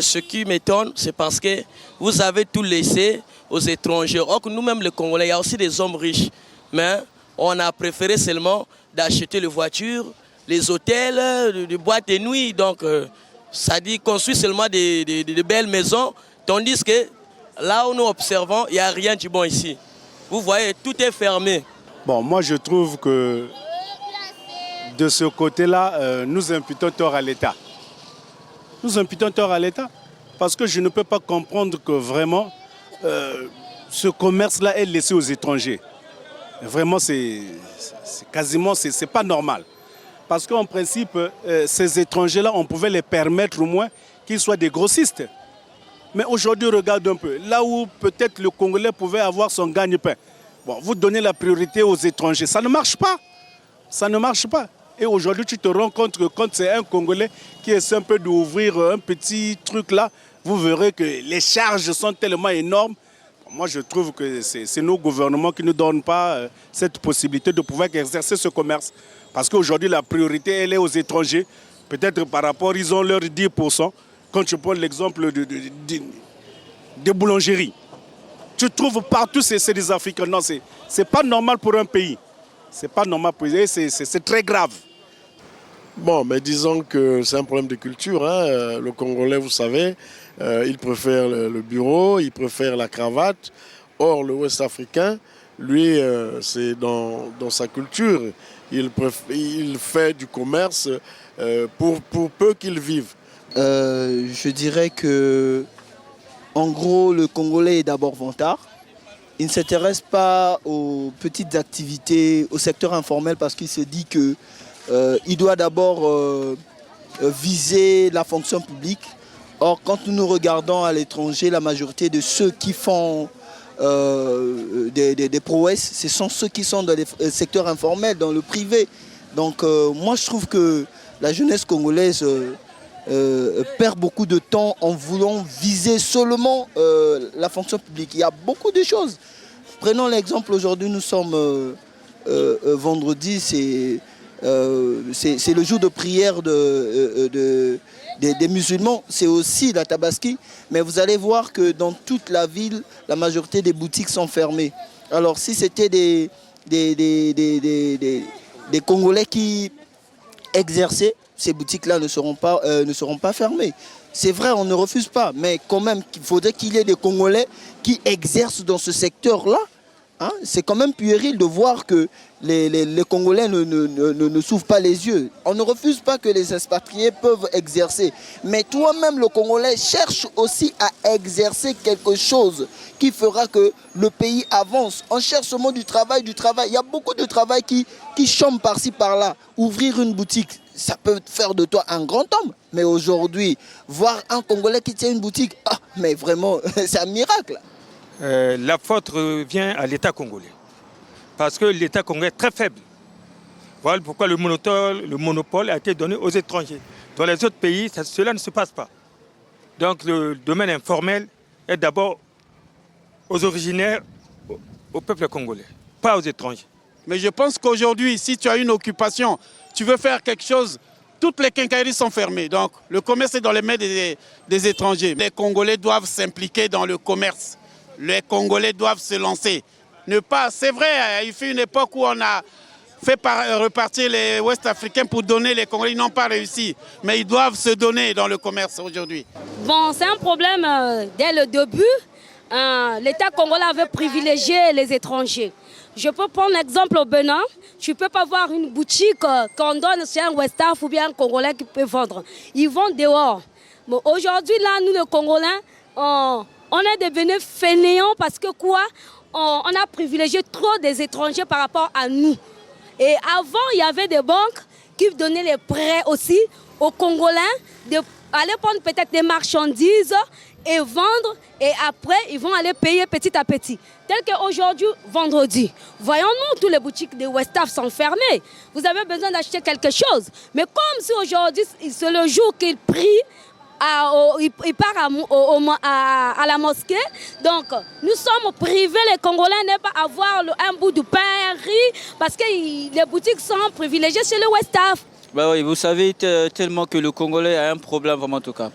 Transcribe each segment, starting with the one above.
ce qui m'étonne, c'est parce que vous avez tout laissé aux étrangers. Or que nous-mêmes, les Congolais, il y a aussi des hommes riches. Mais on a préféré seulement d'acheter les voitures, les hôtels, les boîtes de nuit. Donc, ça dit construire seulement de belles maisons, tandis que là où nous observons, il n'y a rien de bon ici. Vous voyez, tout est fermé. Bon, moi je trouve que de ce côté-là, nous imputons tort à l'État. Nous imputons tort à l'État parce que je ne peux pas comprendre que vraiment ce commerce-là est laissé aux étrangers. Vraiment, c'est pas normal. Parce qu'en principe, ces étrangers-là, on pouvait les permettre au moins qu'ils soient des grossistes. Mais aujourd'hui, regarde un peu, là où peut-être le Congolais pouvait avoir son gagne-pain. Bon, vous donnez la priorité aux étrangers, ça ne marche pas. Ça ne marche pas. Et aujourd'hui, tu te rends compte que quand c'est un Congolais qui essaie un peu d'ouvrir un petit truc là, vous verrez que les charges sont tellement énormes. Moi, je trouve que c'est nos gouvernements qui ne donnent pas cette possibilité de pouvoir exercer ce commerce. Parce qu'aujourd'hui, la priorité, elle est aux étrangers. Peut-être par rapport, ils ont leur 10%. Quand tu prends l'exemple de boulangeries, tu trouves partout, c'est des Africains. Non, c'est pas normal pour un pays. C'est pas normal pour eux, c'est très grave. Bon, mais disons que c'est un problème de culture. Hein. Le Congolais, vous savez, il préfère le bureau, il préfère la cravate. Or, le Ouest africain, lui, c'est dans sa culture. Il fait du commerce pour peu qu'il vive. Je dirais que, en gros, le Congolais est d'abord vantard. Il ne s'intéresse pas aux petites activités, au secteur informel, parce qu'il se dit que il doit d'abord viser la fonction publique. Or, quand nous regardons à l'étranger, la majorité de ceux qui font des prouesses, ce sont ceux qui sont dans le secteur informel, dans le privé. Donc, moi, je trouve que la jeunesse congolaise perd beaucoup de temps en voulant viser seulement la fonction publique. Il y a beaucoup de choses. Prenons l'exemple, aujourd'hui, nous sommes vendredi, c'est le jour de prière des musulmans, c'est aussi la Tabaski, mais vous allez voir que dans toute la ville, la majorité des boutiques sont fermées. Alors si c'était des Congolais qui exerçaient, ces boutiques-là ne seront pas fermées. C'est vrai, on ne refuse pas, mais quand même, il faudrait qu'il y ait des Congolais qui exercent dans ce secteur-là. Hein? C'est quand même puéril de voir que les Congolais ne s'ouvrent pas les yeux. On ne refuse pas que les expatriés peuvent exercer. Mais toi-même, le Congolais, cherche aussi à exercer quelque chose qui fera que le pays avance. On cherche seulement du travail. Il y a beaucoup de travail qui chôment par-ci, par-là. Ouvrir une boutique, ça peut faire de toi un grand homme. Mais aujourd'hui, voir un Congolais qui tient une boutique, mais vraiment, c'est un miracle. La faute revient à l'État congolais. Parce que l'État congolais est très faible. Voilà pourquoi le monopole a été donné aux étrangers. Dans les autres pays, cela ne se passe pas. Donc le domaine informel est d'abord aux originaires, au peuple congolais, pas aux étrangers. Mais je pense qu'aujourd'hui, si tu as une occupation, tu veux faire quelque chose, toutes les quincailleries sont fermées. Donc le commerce est dans les mains des étrangers. Les Congolais doivent s'impliquer dans le commerce. Les Congolais doivent se lancer. C'est vrai, il fut une époque où on a fait repartir les Ouest-Africains pour donner les Congolais. Ils n'ont pas réussi, mais ils doivent se donner dans le commerce aujourd'hui. Bon, c'est un problème dès le début. L'État congolais avait privilégié les étrangers. Je peux prendre l'exemple au Bénin. Tu ne peux pas voir une boutique qu'on donne sur un West-Af ou bien un Congolais qui peut vendre. Ils vont dehors. Bon, aujourd'hui, là, nous, les Congolais, on est devenus fainéants parce que quoi? On a privilégié trop des étrangers par rapport à nous. Et avant, il y avait des banques qui donnaient les prêts aussi aux Congolais d'aller prendre peut-être des marchandises et vendre. Et après, ils vont aller payer petit à petit. Tel qu'aujourd'hui, vendredi, voyons-nous, toutes les boutiques de West-Af sont fermées. Vous avez besoin d'acheter quelque chose. Mais comme si aujourd'hui, c'est le jour qu'ils prient, il part à la mosquée. Donc, nous sommes privés, les Congolais, ne pas avoir un bout de pain, un riz, parce que les boutiques sont privilégiées chez le West-Af. Bah oui, vous savez tellement que le Congolais a un problème vraiment en tout cas.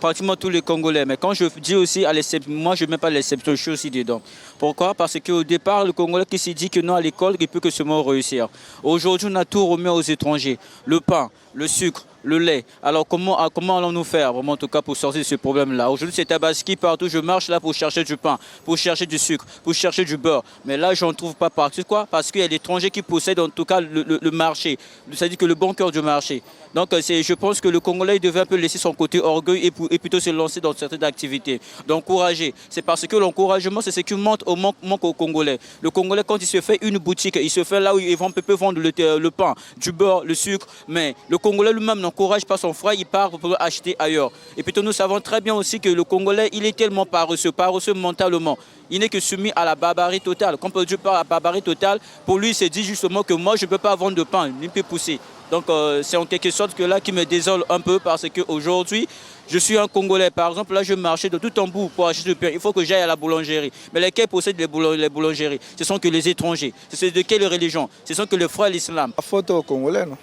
pratiquement tous les Congolais. Mais quand je dis aussi à l'exception, moi je ne mets pas l'exception, je suis aussi dedans. Pourquoi? Parce qu'au départ, le Congolais qui s'est dit que non à l'école, il peut que seulement réussir. Aujourd'hui, on a tout remis aux étrangers. Le pain, le sucre, le lait. Alors comment allons-nous faire vraiment en tout cas pour sortir de ce problème-là? Aujourd'hui c'est Tabaski partout, je marche là pour chercher du pain, pour chercher du sucre, pour chercher du beurre. Mais là je n'en trouve pas partout. Quoi? Parce qu'il y a l'étranger qui possède en tout cas le marché. C'est-à-dire que le bon cœur du marché. Donc je pense que le Congolais devait un peu laisser son côté orgueil et plutôt se lancer dans certaines activités. D'encourager. C'est parce que l'encouragement c'est ce qui manque au Congolais. Le Congolais quand il se fait une boutique, il se fait là où il peut vendre le pain, du beurre, le sucre. Mais le Congolais lui-même n'encourage pas son frère, il part pour acheter ailleurs. Et puis nous savons très bien aussi que le Congolais, il est tellement paresseux mentalement. Il n'est que soumis à la barbarie totale. Quand on dit par la barbarie totale, pour lui, il se dit justement que moi, je ne peux pas vendre de pain, ni peut pousser. Donc c'est en quelque sorte que là qui me désole un peu parce qu'aujourd'hui, je suis un Congolais. Par exemple, là, je marchais de tout en bout pour acheter du pain. Il faut que j'aille à la boulangerie. Mais lesquels possèdent les boulangeries? Ce sont que les étrangers. C'est de quelle religion? Ce sont que les frères de l'islam. La faute aux Congolais, non?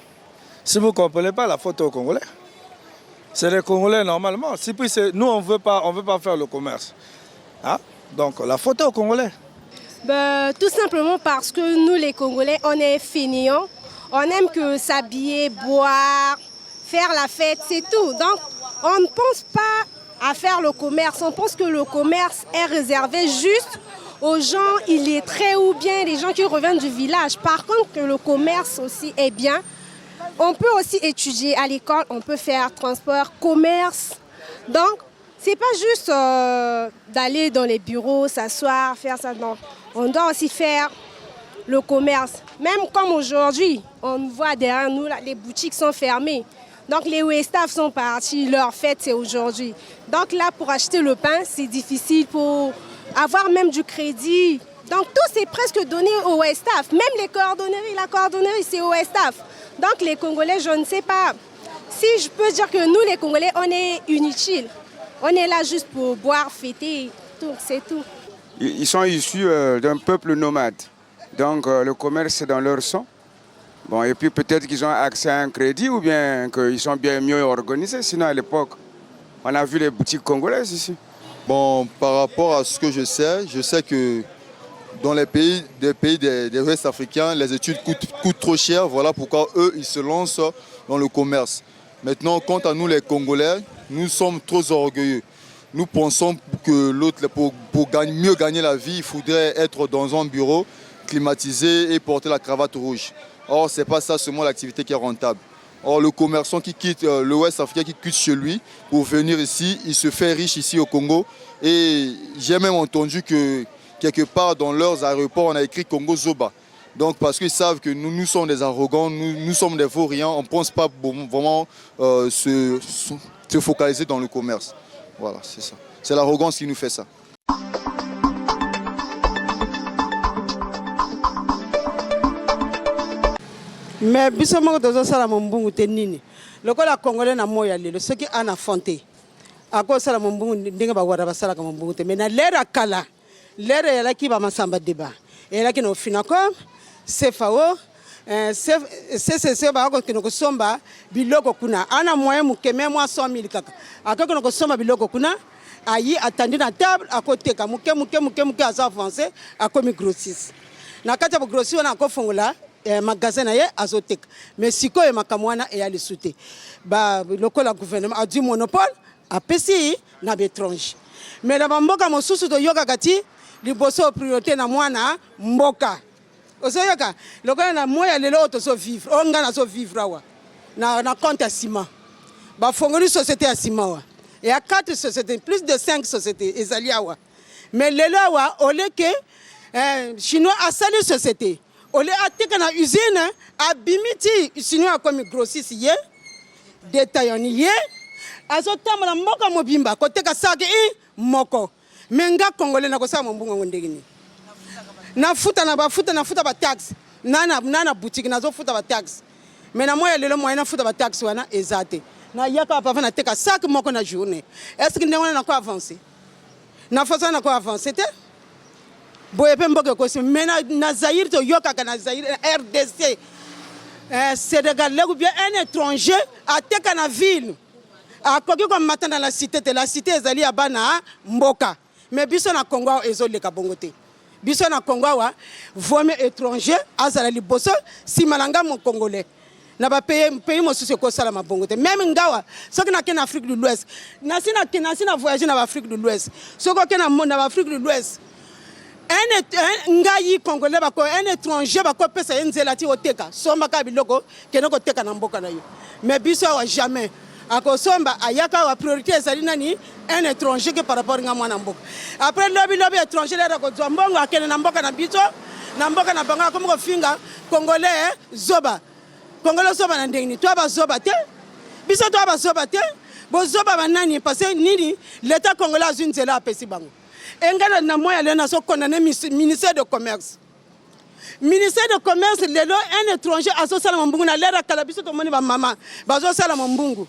Si vous ne comprenez pas la faute aux Congolais, c'est les Congolais normalement. Si puis nous, on ne veut pas faire le commerce. Hein? Donc la faute aux Congolais. Tout simplement parce que nous, les Congolais, on est fainéants. On aime que s'habiller, boire, faire la fête, c'est tout. Donc, on ne pense pas à faire le commerce. On pense que le commerce est réservé juste aux gens illettrés ou bien les gens qui reviennent du village. Par contre, que le commerce aussi est bien. On peut aussi étudier à l'école, on peut faire transport, commerce. Donc, c'est pas juste d'aller dans les bureaux, s'asseoir, faire ça. Non, on doit aussi faire le commerce. Même comme aujourd'hui, on voit derrière nous, là, les boutiques sont fermées. Donc, les Westaf sont partis, leur fête, c'est aujourd'hui. Donc là, pour acheter le pain, c'est difficile pour avoir même du crédit. Donc, tout, c'est presque donné au Westaf. Même les cordonneries, la cordonnerie, c'est au Westaf. Donc les Congolais, je ne sais pas si je peux dire que nous, les Congolais, on est inutiles. On est là juste pour boire, fêter, tout, c'est tout. Ils sont issus d'un peuple nomade. Donc le commerce, c'est dans leur sang. Bon, et puis peut-être qu'ils ont accès à un crédit ou bien qu'ils sont bien mieux organisés. Sinon, à l'époque, on a vu les boutiques congolaises ici. Bon, par rapport à ce que je sais que dans les pays des Ouest africains, les études coûtent trop cher. Voilà pourquoi eux, ils se lancent dans le commerce. Maintenant, quant à nous, les Congolais, nous sommes trop orgueilleux. Nous pensons que l'autre, pour mieux gagner la vie, il faudrait être dans un bureau climatisé et porter la cravate rouge. Or, ce n'est pas ça seulement l'activité qui est rentable. Or, le commerçant qui quitte l'Ouest africain, qui quitte chez lui pour venir ici, il se fait riche ici au Congo. Et j'ai même entendu que quelque part dans leurs aéroports, on a écrit Congo Zoba. Donc parce qu'ils savent que nous sommes des arrogants, nous sommes des vauriens, on ne pense pas vraiment se focaliser dans le commerce. Voilà, c'est ça. C'est l'arrogance qui nous fait ça. Mais biso moko tozo sala mbungu te nini. Lokola Congolais na moya lelo soki ana fonte. Ako sala mbungu ndenge ba wara basala ka mbungu te. Mais na lera kala. Lera yala ki ba masamba deba. Yala ki no Finacom, CFAO, CCC ba ko kino somba biloko kuna. Ana moyen mukeme mwa 100 000 kaka. Ako kino somba biloko kuna. Ayi atandi na table akoteka muke asa avancé akomi grossiste. Na kati ya grossiste wana akofongola magasin na ye azoteka. Mais sikoyo makamwana e ali sute. Ba lokola gouvernement a du monopole a pesi na bétrange. Mais na mboka mosusu to yoka kati liboso priorité na mwana mboka. Ozoyoka lokola na moya lelo to so vivre. Onga na so vivre wa. Na compte à ciment. Ba fongoli société à ciment wa. Il y a 4 sociétés, plus de 5 sociétés, Ezaliawa. Mais les là, au lieu que Chinois a sali société, au lieu de na usine, a bimiti, Chinois comme grossiste, détaillant, azotam la moka mobimba, côté ka sagi moko. Menga Congolais na kosa mbunga ngondegini. Na futa ba tax. Nana boutique na zo futa ba tax. Mais na moya lelo moya na futa ba tax wana ezate. Na yaka pa na teka sac moko na journée. Est-ce que ndengona na ko avancer? Na façon na ko avancer te? Boye pe mboke ko mais na Zaïre to yoka na Zaïre RDC. Sénégal ou bien un étranger a teka na ville. akoki komata na la cité ezali ya bana mboka mais biso na Congo ezoleka bongo te biso na Congo awa vomi étranger azala liboso simalanga mon congolais na ba pays mosusu ekosala mabongo te même ngawa soki nake na Afrique de l'Ouest nasi na voyager na Afrique de l'Ouest soki oke na Afrique de l'Ouest ngai congolais un étranger bakopesa ye nzela ti oteka sombaka biloko kende koteka na mboka na yo mais biso awa jamais akosomba ayaka wa priorité ezali nani un étranger que par rapport nga mwana mboka après lobi étranger lera kozwa mbongo akende na mboka na biso na mboka na bango akomi kofinga congolais zoba congolais zoba na ndenge ni to bazoba te biso to bazoba te bozoba banani parce que nini l'état congolais azwi nzela apesi bango engana na moya lena so condamné ministère de commerce lelo un étranger asosala mbungu na lera kala biso to moni ba mama bazosala mbungu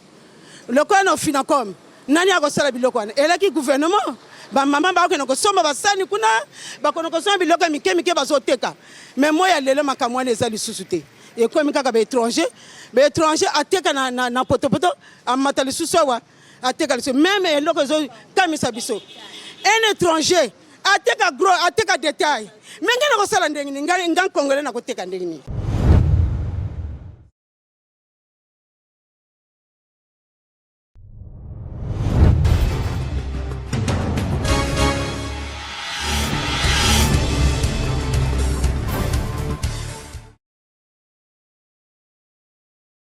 lokona no finacom nani akosala biloko wana elaki gouvernement ba mama ba ko somba basani kuna ba ko somba biloko mike bazoteka mais moya lelo makamwana ezali susuté et comme kaka ba étranger ateka na potopoto amata lisusu ateka lisusu même eloko zo kamisa biso un étranger ateka gros ateka détail mais ngana kosala ndenge ngai congolais na koteka ndenge ni